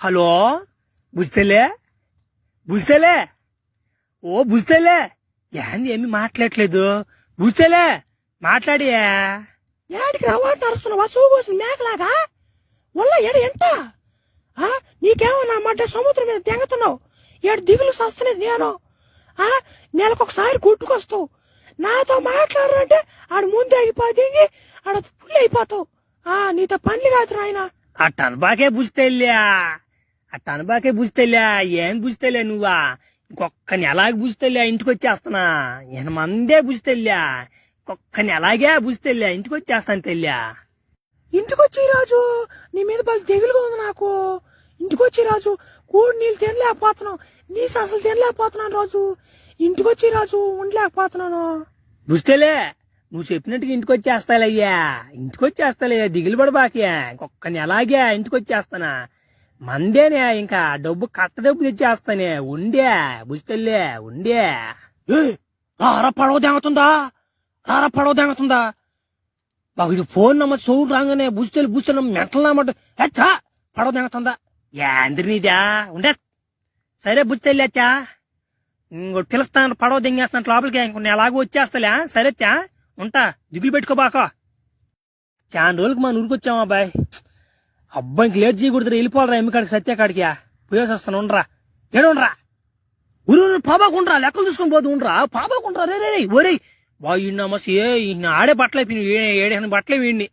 hello బుజ్జితల్లే బుజ్జితల్లే ఓ బుజ్జితల్లే ఏంది ఏమి మాట్లాడట్లేదు బుజ్జితల్లే మాట్లాడియా ఏడికి రవాటు నడుస్తున్నావా సూగోసిన మేకలాగా వల్ల ఎడ ఎంట నీకేమో నా మధ్య సముద్రం మీద తెంగుతున్నావు ఏడు దిగులు సస్తున్నది నేను నెలకొకసారి గుట్టుకొస్తావు నాతో మాట్లాడారంటే ఆడు ముందు అయిపోయి ఆడ ఫుల్ అయిపోతావు నీతో పనులు కాదు రాయన అట్టనబాకే బుజ్జితల్లా ఏం బుజ్జితల్లా నువ్వా ఇంకొక్క నెలాగి బుజ్జితల్లా ఇంటికి వచ్చేస్తున్నా మందే బుజ్జితల్లా ఇంకొక్క నెలాగే బుజ్జితల్లా ఇంటికి వచ్చేస్తాను తెల్లా ఇంటికొచ్చి రాజు నీ మీద బాగా దిగులుగా ఉంది నాకు ఇంటికొచ్చి రాజు కూడి నీళ్ళు తినలేకపోతున్నావు నీసు అసలు తినలేకపోతున్నాను రాజు ఇంటికొచ్చి రాజు ఉండలేకపోతున్నాను బుజ్జితల్లే నువ్వు చెప్పినట్టుగా ఇంటికి వచ్చేస్తాలయ్యా దిగులు పడబాకయ్యా ఇంకొక్క నెలాగే ఇంటికి వచ్చేస్తానా మందేనే ఇంకా డబ్బు కట్టడబ్బు తెచ్చేస్తానే ఉండే బుజ్జితల్లే ఉండే రారా పడవ తెంగుతుందా బాగు ఫోన్ నమ్మది సౌరు రాగానే బుజ్జితల్లి మెంటల్ నమ్మట పడవ తెంగుతుందా ఏంద్రీదా ఉండే సరే బుజ్జితల్లి అచ్చా ఇంకోటి పిలుస్తాను పడవ దెంగేస్తాను లోపలికి ఇంకొన్ని ఎలాగో వచ్చేస్తలే సరే ఉంటా దిగులు పెట్టుకోబాక చాలా రోజులకి మన ఊరికి వచ్చామా అబ్బాయి అబ్బాయికి లేట్ చేయకూడదు వెళ్ళిపోవాలరా ఎమ్మికాడికి సత్యకాడికి పోయేసి వస్తాను ఉండరా ఏడుండ్రా ఊరు పాబాకుండ్రా లెక్కలు చూసుకొని పోతూ ఉండరా పాబాకుండ్రా రే ఒరే బాగున్నామా ఆడే బట్టలు అయిపోయినాయి ఏడే బట్టలే వీడిని